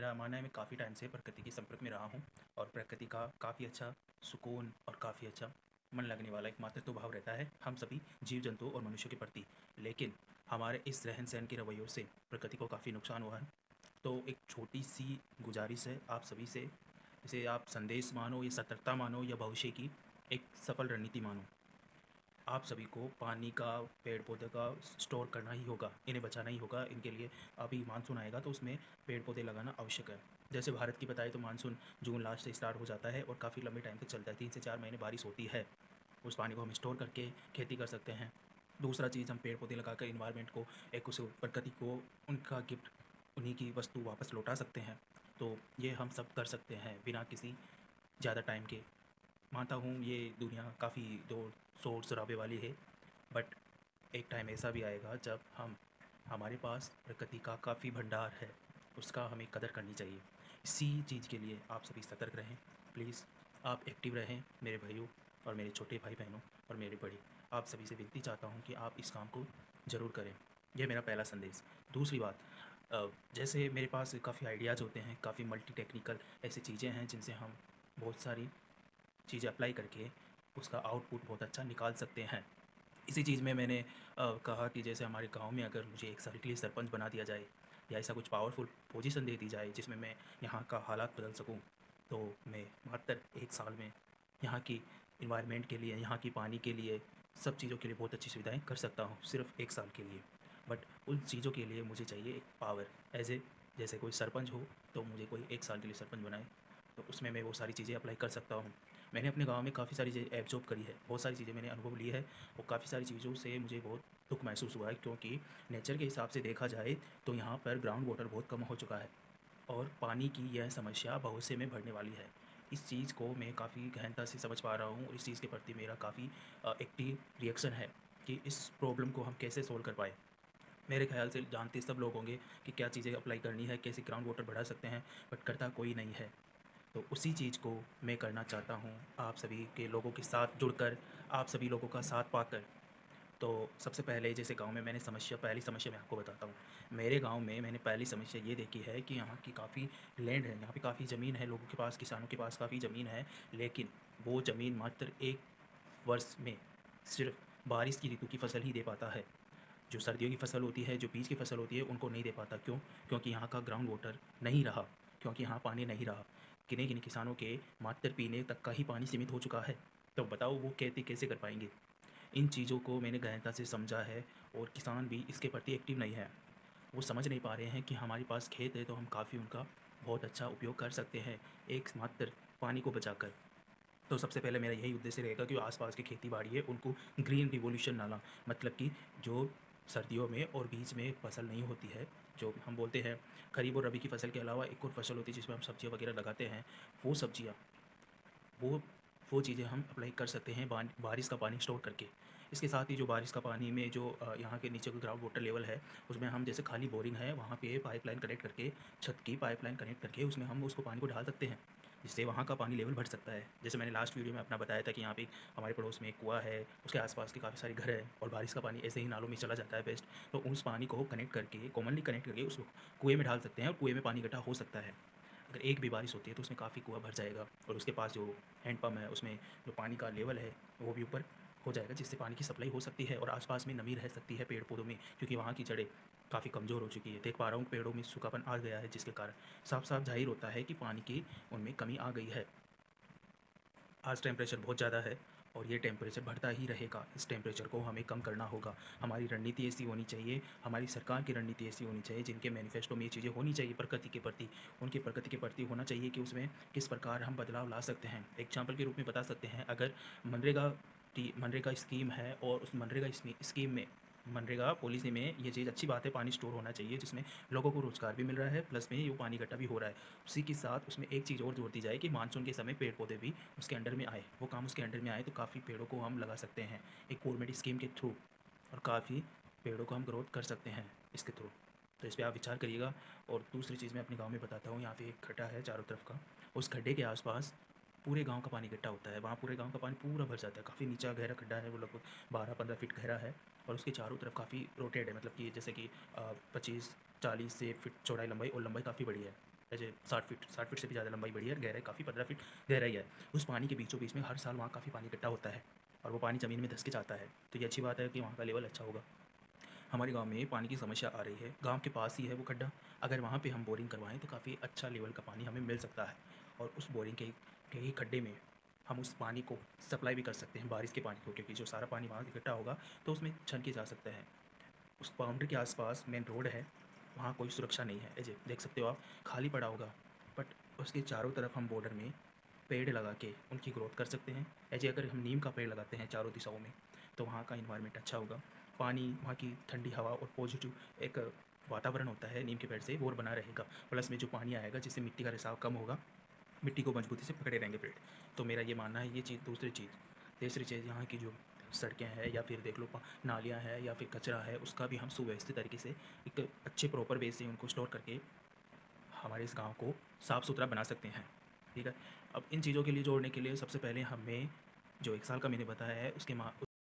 मेरा मानना है मैं काफ़ी टाइम से प्रकृति के संपर्क में रहा हूँ और प्रकृति का काफ़ी अच्छा सुकून और काफ़ी अच्छा मन लगने वाला एक मातृत्व भाव रहता है हम सभी जीव जंतु और मनुष्यों के प्रति। लेकिन हमारे इस रहन सहन के रवैयों से प्रकृति को काफ़ी नुकसान हुआ है। तो एक छोटी सी गुजारिश है आप सभी से, इसे आप संदेश मानो या सतर्कता मानो या भविष्य की एक सफल रणनीति मानो। आप सभी को पानी का, पेड़ पौधे का स्टोर करना ही होगा, इन्हें बचाना ही होगा। इनके लिए अभी मानसून आएगा तो उसमें पेड़ पौधे लगाना आवश्यक है। जैसे भारत की बताएं तो मानसून जून लास्ट से स्टार्ट हो जाता है और काफ़ी लंबे टाइम तक चलता है, 3 से 4 महीने बारिश होती है। उस पानी को हम स्टोर करके खेती कर सकते हैं। दूसरा चीज़, हम पेड़ पौधे लगाकर इन्वायरमेंट को, एक उस प्रकृति को उनका गिफ्ट, उन्हीं की वस्तु वापस लौटा सकते हैं। तो ये हम सब कर सकते हैं बिना किसी ज़्यादा टाइम के। मानता हूँ ये दुनिया काफ़ी दो शोर शराबे वाली है, बट एक टाइम ऐसा भी आएगा जब हमारे पास प्रकृति का काफ़ी भंडार है, उसका हमें कदर करनी चाहिए। इसी चीज़ के लिए आप सभी सतर्क रहें। प्लीज़ आप एक्टिव रहें मेरे भाइयों और मेरे छोटे भाई बहनों और मेरे बड़े, आप सभी से विनती चाहता हूँ कि आप इस काम को ज़रूर करें। यह मेरा पहला संदेश। दूसरी बात, जैसे मेरे पास काफ़ी आइडियाज़ होते हैं, काफ़ी मल्टी टेक्निकल ऐसी चीज़ें हैं जिनसे हम बहुत सारी चीज़ें अप्लाई करके उसका आउटपुट बहुत अच्छा निकाल सकते हैं। इसी चीज़ में मैंने कहा कि जैसे हमारे गाँव में अगर मुझे 1 साल के लिए सरपंच बना दिया जाए या ऐसा कुछ पावरफुल पोजीशन दे दी जाए जिसमें मैं यहाँ का हालात बदल सकूँ, तो मैं मात्र 1 साल में यहाँ की एनवायरनमेंट के लिए, यहाँ की पानी के लिए, सब चीज़ों के लिए बहुत अच्छी सुविधाएँ कर सकता हूँ, सिर्फ़ 1 साल के लिए। बट उन चीज़ों के लिए मुझे चाहिए एक पावर, जैसे कोई सरपंच हो तो मुझे कोई 1 साल के लिए सरपंच बनाए, तो उसमें मैं वो सारी चीज़ें अप्लाई कर सकता हूँ। मैंने अपने गाँव में काफ़ी सारी चीज़ें एब्ज़ॉर्ब करी है, बहुत सारी चीज़ें मैंने अनुभव ली है और काफ़ी सारी चीज़ों से मुझे बहुत दुःख महसूस हुआ है, क्योंकि नेचर के हिसाब से देखा जाए तो यहाँ पर ग्राउंड वाटर बहुत कम हो चुका है और पानी की यह समस्या भविष्य में बढ़ने वाली है। इस चीज़ को मैं काफ़ी गहनता से समझ पा रहा हूँ और इस चीज़ के प्रति मेरा काफ़ी एक्टिव रिएक्शन है कि इस प्रॉब्लम को हम कैसे सॉल्व कर पाएँ। मेरे ख़्याल से जानते सब लोग होंगे कि क्या चीज़ें अप्लाई करनी है, कैसे ग्राउंड वाटर बढ़ा सकते हैं, बट करता कोई नहीं है। तो उसी चीज़ को मैं करना चाहता हूँ, आप सभी के लोगों के साथ जुड़कर, आप सभी लोगों का साथ पाकर। तो सबसे पहले जैसे गाँव में मैंने पहली समस्या मैं आपको बताता हूँ। मेरे गाँव में मैंने पहली समस्या ये देखी है कि यहाँ की काफ़ी लैंड है, यहाँ पे काफ़ी ज़मीन है, लोगों के पास, किसानों के पास काफ़ी ज़मीन है, लेकिन वो ज़मीन मात्र 1 वर्ष में सिर्फ़ बारिश की ऋतु की फसल ही दे पाता है। जो सर्दियों की फसल होती है, जो बीज की फसल होती है, उनको नहीं दे पाता। क्यों? क्योंकि यहाँ का ग्राउंड वाटर नहीं रहा, क्योंकि यहाँ पानी नहीं रहा। किन्हीं-किन्हीं किसानों के मात्र पीने तक का ही पानी सीमित हो चुका है। तो बताओ वो खेती कैसे कर पाएँगे? इन चीज़ों को मैंने गहनता से समझा है और किसान भी इसके प्रति एक्टिव नहीं है। वो समझ नहीं पा रहे हैं कि हमारे पास खेत है तो हम काफ़ी उनका बहुत अच्छा उपयोग कर सकते हैं, एक मात्र पानी को बचाकर। तो सबसे पहले मेरा यही उद्देश्य रहेगा कि आस-पास की खेती-बाड़ी है उनको ग्रीन रिवॉल्यूशन लाना, मतलब कि जो सर्दियों में और बीच में फसल नहीं होती है, जो हम बोलते हैं खरीफ और रबी की फसल के अलावा एक और फसल होती है जिसमें हम सब्जियाँ वगैरह लगाते हैं, वो सब्जियाँ, वो वो चीज़ें हम अप्लाई कर सकते हैं बारिश का पानी स्टोर करके। इसके साथ ही जो बारिश का पानी में जो यहाँ के नीचे का ग्राउंड वाटर लेवल है, उसमें हम जैसे खाली बोरिंग है, वहाँ पे पाइपलाइन कनेक्ट करके, छत की पाइपलाइन कनेक्ट करके उसमें हम उसको पानी को डाल सकते हैं, जिससे वहाँ का पानी लेवल बढ़ सकता है। जैसे मैंने लास्ट वीडियो में अपना बताया था कि यहाँ पे हमारे पड़ोस में एक कुआँ है, उसके आस-पास के काफ़ी सारे घर हैं और बारिश का पानी ऐसे ही नालों में चला जाता है वेस्ट। तो उस पानी को कनेक्ट करके, कॉमनली कनेक्ट करके उस कुएँ में डाल सकते हैं और कुएँ में पानी इकट्ठा हो सकता है। अगर एक भी बारिश होती है तो उसमें काफ़ी कुआँ भर जाएगा और उसके पास जो हैंडपंप है उसमें जो पानी का लेवल है वो भी ऊपर हो जाएगा, जिससे पानी की सप्लाई हो सकती है और आसपास में नमी रह सकती है पेड़ पौधों में, क्योंकि वहाँ की जड़ें काफ़ी कमज़ोर हो चुकी है। देख पा रहा हूँ पेड़ों में सूखापन आ गया है, जिसके कारण साफ साफ जाहिर होता है कि पानी की उनमें कमी आ गई है। आज टेम्परेचर बहुत ज़्यादा है और ये टेम्परेचर बढ़ता ही रहेगा। इस टेम्परेचर को हमें कम करना होगा। हमारी रणनीति ऐसी होनी चाहिए, हमारी सरकार की रणनीति ऐसी होनी चाहिए, जिनके मैनिफेस्टो में ये चीज़ें होनी चाहिए प्रकृति के प्रति। उनकी प्रकृति के प्रति होना चाहिए कि उसमें किस प्रकार हम बदलाव ला सकते हैं। एग्ज़ाम्पल के रूप में बता सकते हैं, अगर मनरेगा स्कीम है और उस मनरेगा स्कीम में, मनरेगा पॉलिसी में ये चीज़ अच्छी बात है, पानी स्टोर होना चाहिए जिसमें लोगों को रोज़गार भी मिल रहा है, प्लस में ये पानी इकट्ठा भी हो रहा है। उसी के साथ उसमें एक चीज़ और जोड़ दी जाए कि मानसून के समय पेड़-पौधे भी उसके अंडर में आए, वो काम उसके अंडर में आए, तो काफ़ी पेड़ों को हम लगा सकते हैं एक गवर्नमेंट स्कीम के थ्रू और काफ़ी पेड़ों को हम ग्रोथ कर सकते हैं इसके थ्रू। तो इस पे आप विचार करिएगा। और दूसरी चीज़ मैं अपने गाँव में बताता हूँ, यहाँ पे एक खड्डा है चारों तरफ का, उस खड्डे के आस-पास पूरे गाँव का पानी इकट्ठा होता है, वहाँ पूरे गाँव का पानी पूरा भर जाता है। काफ़ी नीचा गहरा खड्डा है, वो लगभग 12-15 फीट गहरा है और उसके चारों तरफ काफ़ी रोटेड है, मतलब कि जैसे कि 25-40 से फीट चौड़ाई लंबाई और लंबाई काफ़ी बड़ी है। ऐसे 60 फीट से भी ज़्यादा लंबाई बड़ी है और गहराई काफ़ी 15 फीट गहराई है। उस पानी के बीचों बीच में हर साल वहाँ काफ़ी पानी इकट्ठा होता है और वो पानी ज़मीन में धँस के जाता है। तो ये अच्छी बात है कि वहाँ का लेवल अच्छा होगा। हमारे गाँव में पानी की समस्या आ रही है, गाँव के पास ही है वो खड्डा, अगर वहाँ पे हम बोरिंग करवाएँ तो काफ़ी अच्छा लेवल का पानी हमें मिल सकता है और उस बोरिंग के ही खड्डे में हम उस पानी को सप्लाई भी कर सकते हैं बारिश के पानी को, क्योंकि जो सारा पानी वहाँ इकट्ठा होगा तो उसमें छन के जा सकता है। उस बाउंड्री के आस-पास मेन रोड है, वहाँ कोई सुरक्षा नहीं है। ऐसे देख सकते हो आप, खाली पड़ा होगा, बट उसके चारों तरफ हम बॉर्डर में पेड़ लगा के उनकी ग्रोथ कर सकते हैं। ऐसे अगर हम नीम का पेड़ लगाते हैं चारों दिशाओं में, तो वहाँ का इन्वायरमेंट अच्छा होगा। पानी, वहाँ की ठंडी हवा और पॉजिटिव एक वातावरण होता है नीम के पेड़ से, वो बना रहेगा। प्लस में जो पानी आएगा जिससे मिट्टी का रिसाव कम होगा, मिट्टी को मजबूती से पकड़े रहेंगे पेड़। तो मेरा ये मानना है ये चीज़। दूसरी चीज़, तीसरी चीज़, यहाँ की जो सड़कें हैं या फिर देख लो नालियाँ हैं या फिर कचरा है, उसका भी हम सुव्यवस्थित तरीके से एक अच्छे प्रॉपर वे से उनको स्टोर करके हमारे इस गाँव को साफ़ सुथरा बना सकते हैं। ठीक है। अब इन चीज़ों के लिए जोड़ने के लिए सबसे पहले हमें जो 1 साल का मैंने बताया है